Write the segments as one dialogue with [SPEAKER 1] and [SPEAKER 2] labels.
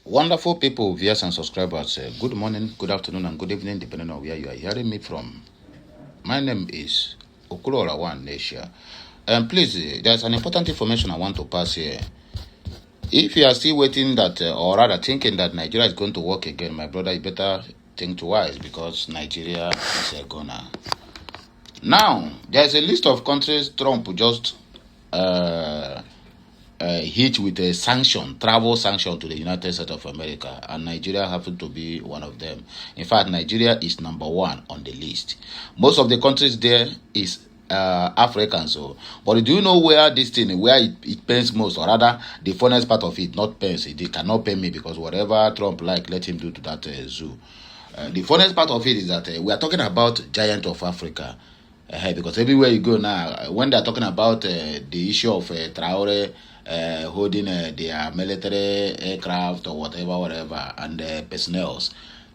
[SPEAKER 1] Wonderful people, viewers and subscribers, good morning, good afternoon, and good evening, depending on where you are hearing me from. My name is One Nesha. Please, there's an important information I want to pass here. If you are still waiting that, or rather thinking that Nigeria is going to work again, my brother, you better think twice because Nigeria is a goner. Now, there's a list of countries Trump just hit with a travel sanction to the United States of America, and Nigeria happened to be one of them. In fact, Nigeria is number one on the list. Most of the countries there is African, but do you know where this thing, where it pains most, or rather the funnest part of it, not pains, it cannot pay me because whatever Trump let him do to that zoo. The funnest part of it is that we are talking about giant of Africa. Because everywhere you go now, when they are talking about the issue of Traore holding their military aircraft or whatever, and personnel,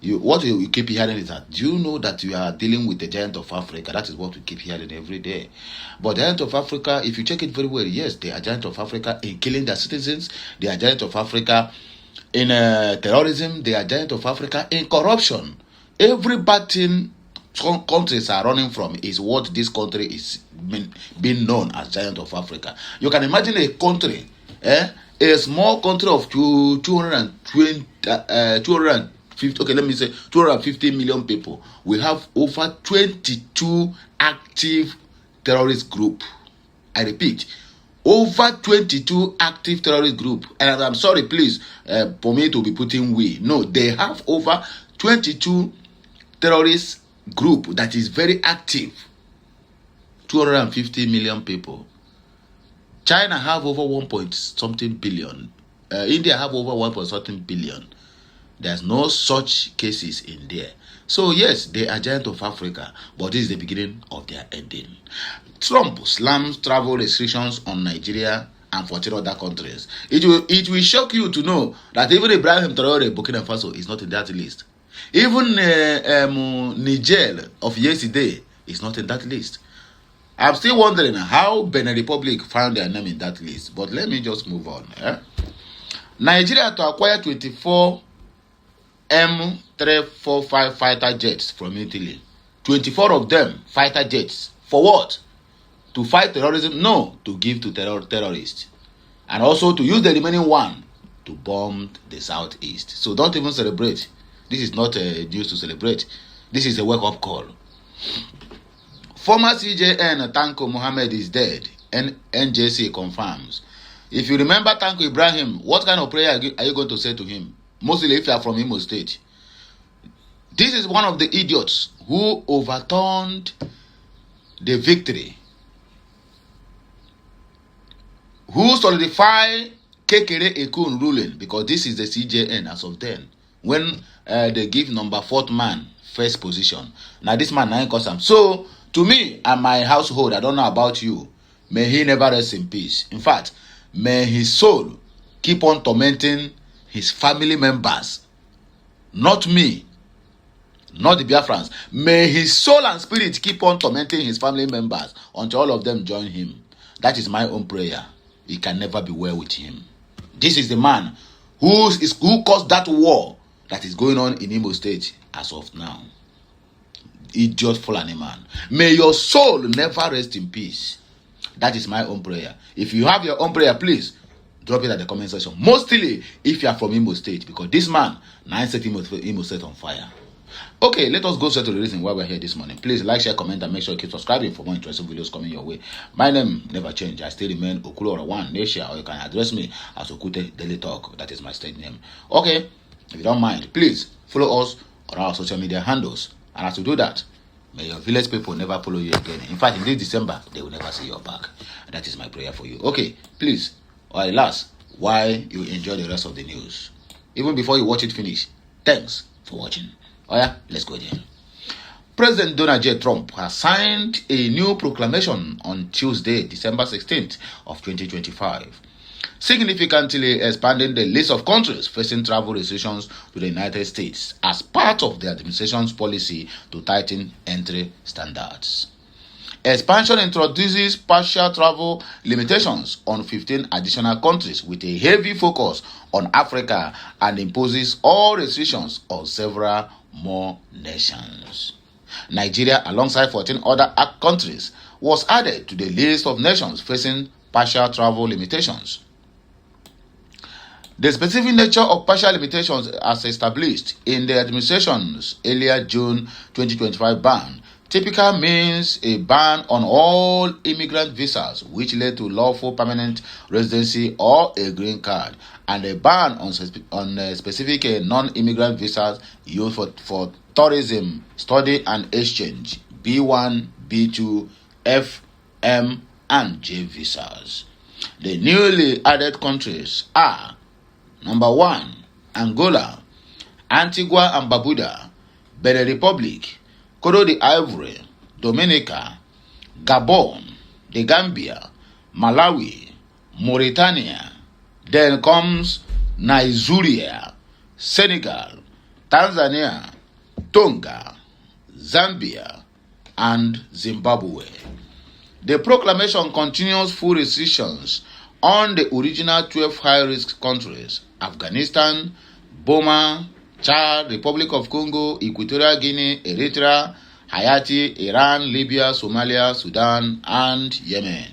[SPEAKER 1] what you keep hearing is that, do you know that you are dealing with the giant of Africa? That is what we keep hearing every day. But giant of Africa, if you check it very well, yes, they are giant of Africa in killing their citizens. They are giant of Africa in terrorism. They are giant of Africa in corruption. Every bad thing some countries are running from is what this country is being known as giant of Africa. You can imagine a country, a small country of 250 million people. We have over 22 active terrorist group. I repeat, over 22 active terrorist group. And I'm sorry, please, for me to be putting we. No, they have over 22 terrorist group that is very active. 250 million people. China have over 1.something billion. India have over 1.something billion. There's no such cases in there. So yes, they are giant of Africa, but this is the beginning of their ending. Trump slams travel restrictions on Nigeria and 14 other countries. It will shock you to know that even Ibrahim Traore, Burkina Faso, is not in that list. Even Niger of yesterday is not in that list. I'm still wondering how Benin Republic found their name in that list. But let me just move on. Nigeria to acquire 24 M345 fighter jets from Italy. 24 of them fighter jets. For what? To fight terrorism? No, to give to terrorists. And also to use the remaining one to bomb the southeast. So don't even celebrate. This is not a news to celebrate. This is a wake-up call. Former CJN Tanko Mohammed is dead, and NJC confirms. If you remember Tanko Ibrahim, what kind of prayer are you going to say to him? Mostly if you are from Imo State. This is one of the idiots who overturned the victory, who solidified Kekere Ekun ruling, because this is the CJN as of then. When they give number 4th man first position. Now this man 9 custom. So to me and my household, I don't know about you, may he never rest in peace. In fact, may his soul keep on tormenting his family members. Not me, not the Biafrans. May his soul and spirit keep on tormenting his family members until all of them join him. That is my own prayer. It can never be well with him. This is the man who caused that war that is going on in Imo State as of now. Idiot Fulani man. May your soul never rest in peace. That is my own prayer. If you have your own prayer, please drop it at the comment section. Mostly if you are from Imo State, because this man now set Imo State on fire. Okay, let us go straight to the reason why we're here this morning. Please like, share, comment, and make sure you keep subscribing for more interesting videos coming your way. My name never changed. I still remain One Nesha, or you can address me as Okute Daily Talk. That is my stage name. Okay, if you don't mind, please follow us on our social media handles. And as you do that, may your village people never follow you again. In fact, in this December, they will never see your back. That is my prayer for you. Okay, please, or last, while you enjoy the rest of the news, even before you watch it finish, thanks for watching. Oh yeah, let's go there. President Donald J. Trump has signed a new proclamation on Tuesday, December 16th of 2025, significantly expanding the list of countries facing travel restrictions to the United States as part of the administration's policy to tighten entry standards. Expansion introduces partial travel limitations on 15 additional countries with a heavy focus on Africa and imposes all restrictions on several more nations. Nigeria, alongside 14 other countries, was added to the list of nations facing partial travel limitations. The specific nature of partial limitations as established in the administration's earlier June 2025 ban typically means a ban on all immigrant visas which led to lawful permanent residency or a green card, and a ban on specific non-immigrant visas used for tourism, study and exchange, B1, B2, F, M, and J visas. The newly added countries are: number 1, Angola, Antigua and Barbuda, Benin Republic, Cote d'Ivoire, Dominica, Gabon, the Gambia, Malawi, Mauritania. Then comes Nigeria, Senegal, Tanzania, Tonga, Zambia, and Zimbabwe. The proclamation continues full restrictions on the original 12 high-risk countries: Afghanistan, Burma, Chad, Republic of Congo, Equatorial Guinea, Eritrea, Haiti, Iran, Libya, Somalia, Sudan, and Yemen.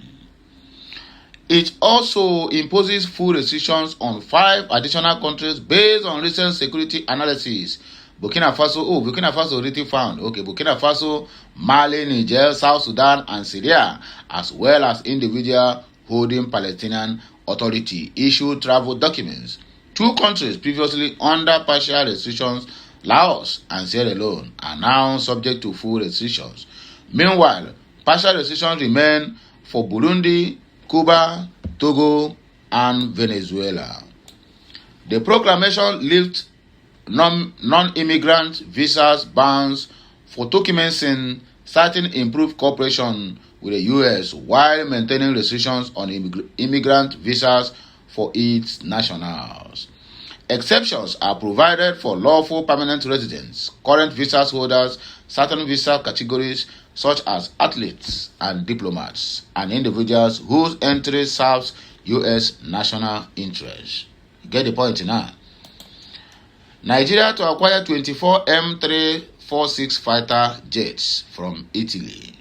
[SPEAKER 1] It also imposes full restrictions on 5 additional countries based on recent security analysis. Burkina Faso already found. Burkina Faso, Mali, Niger, South Sudan, and Syria, as well as individuals holding Palestinian Authority issued travel documents. 2 countries previously under partial restrictions, Laos and Sierra Leone, are now subject to full restrictions. Meanwhile, partial restrictions remain for Burundi, Cuba, Togo, and Venezuela. The proclamation lifts non-immigrant visas bans for Turkmenistan, citing improved cooperation with the U.S. while maintaining restrictions on immigrant visas for its nationals. Exceptions are provided for lawful permanent residents, current visa holders, certain visa categories such as athletes and diplomats, and individuals whose entry serves U.S. national interest. You get the point now? Nigeria to acquire 24 M346 fighter jets from Italy.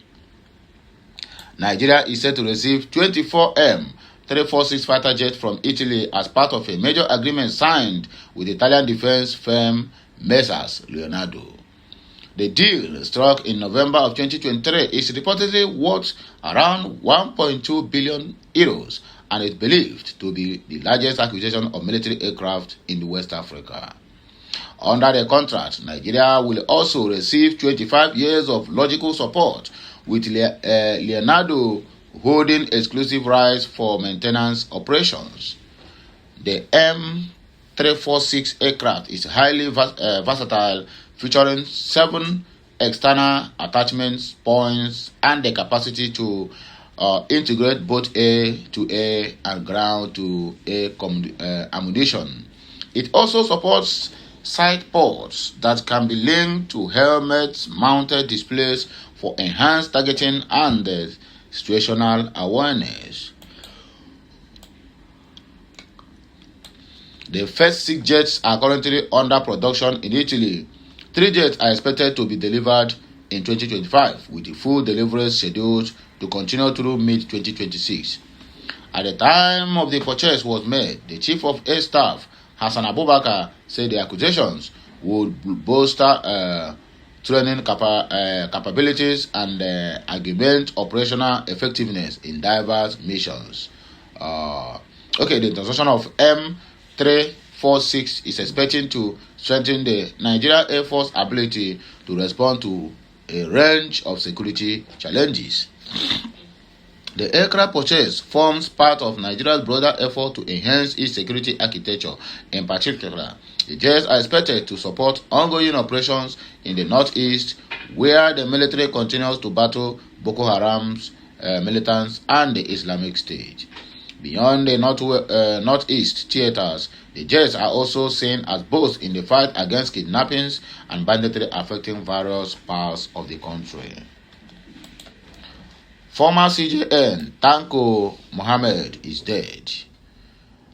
[SPEAKER 1] Nigeria is set to receive 24 M346 fighter jets from Italy as part of a major agreement signed with Italian defense firm Messrs. Leonardo. The deal, struck in November of 2023, is reportedly worth around 1.2 billion euros and is believed to be the largest acquisition of military aircraft in West Africa. Under the contract, Nigeria will also receive 25 years of logistical support, with Leonardo holding exclusive rights for maintenance operations. The M346 aircraft is highly versatile, featuring 7 external attachment points and the capacity to integrate both air-to-air and ground-to-air ammunition. It also supports side ports that can be linked to helmet-mounted displays for enhanced targeting and situational awareness. The first 6 jets are currently under production in Italy. 3 jets are expected to be delivered in 2025, with the full deliveries scheduled to continue through mid-2026. At the time of the purchase was made, the Chief of Air Staff, Hassan Abubakar, said the acquisitions would bolster training capabilities and augment operational effectiveness in diverse missions. The introduction of M346 is expected to strengthen the Nigerian Air Force ability to respond to a range of security challenges. The aircraft purchase forms part of Nigeria's broader effort to enhance its security architecture. In particular, the jets are expected to support ongoing operations in the northeast, where the military continues to battle Boko Haram's militants and the Islamic State. Beyond the northeast theaters, the jets are also seen as both in the fight against kidnappings and banditry affecting various parts of the country. Former CJN Tanko Mohammed is dead.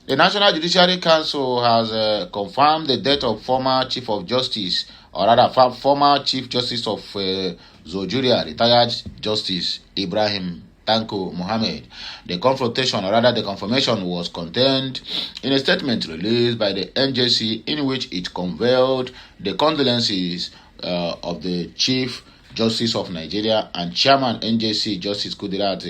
[SPEAKER 1] The National Judiciary Council has confirmed the death of former Chief of Justice, or rather former Chief Justice of Zojuria, retired Justice Ibrahim Tanko Mohammed. The confrontation, or rather the confirmation, was contained in a statement released by the NJC in which it conveyed the condolences of the Chief Justice of Nigeria and Chairman NJC Justice Kudirat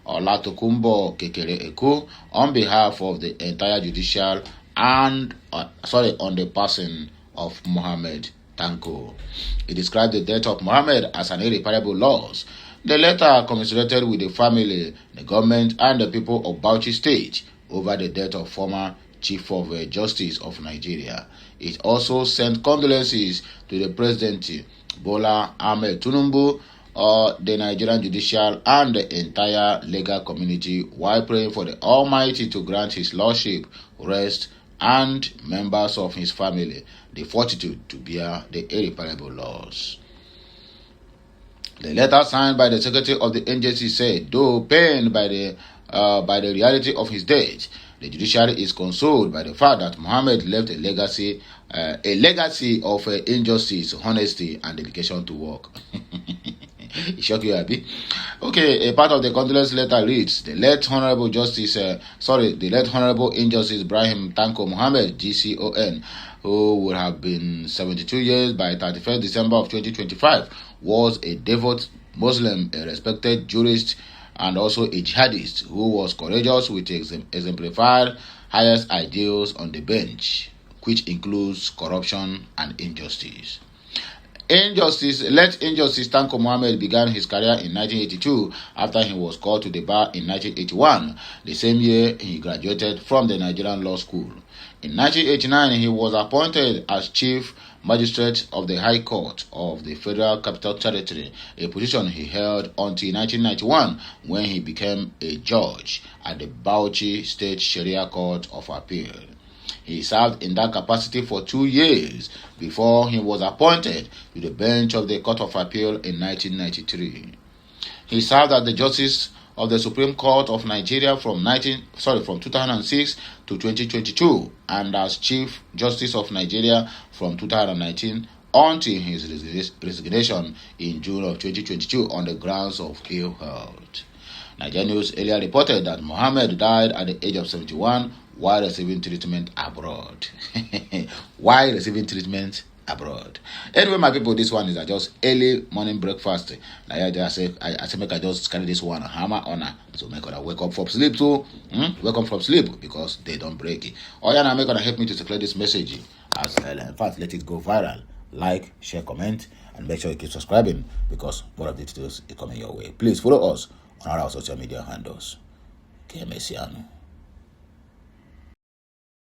[SPEAKER 1] Olatokunbo Kekere-Ekun on behalf of the entire judicial and on the person of Mohammed Tanko. He described the death of Mohammed as an irreparable loss. The letter commiserated with the family, the government, and the people of Bauchi State over the death of former Chief of Justice of Nigeria. It also sent condolences to the President Bola Ahmed Tinubu, the Nigerian judicial and the entire legal community, while praying for the Almighty to grant His Lordship rest and members of his family the fortitude to bear the irreparable loss. The letter signed by the Secretary of the NJC said, though pained by the reality of his death, the judiciary is consoled by the fact that Mohammed left a legacy of injustice, honesty, and dedication to work. It shocked you, Abby? Okay, a part of the condolence letter reads: the late Honorable Injustice Ibrahim Tanko Mohammed, GCON, who would have been 72 years by 31st December of 2025, was a devout Muslim, a respected jurist, and also a jihadist who was courageous with exemplified highest ideals on the bench, which includes corruption and injustice. Late Injustice Tanko Mohammed began his career in 1982 after he was called to the bar in 1981, the same year he graduated from the Nigerian Law School. In 1989, he was appointed as Chief Magistrate of the High Court of the Federal Capital Territory, a position he held until 1991 when he became a judge at the Bauchi State Sharia Court of Appeal. He served in that capacity for 2 years before he was appointed to the bench of the Court of Appeal in 1993. He served as the Justice of the Supreme Court of Nigeria from 2006 to 2022 and as Chief Justice of Nigeria from 2019 until his resignation in June of 2022 on the grounds of ill health. Nigeria News earlier reported that Mohammed died at the age of 71 while receiving treatment abroad. Anyway, my people, this one is just early morning breakfast. I say make I just carry this one hammer on her. So make her wake up from sleep too. Wake up from sleep because they don't break it. Oh yeah, now make her help me to circulate this message. In fact, let it go viral. Like, share, comment, and make sure you keep subscribing because more of the videos is coming your way. Please follow us on our social media handles. Que Messiano.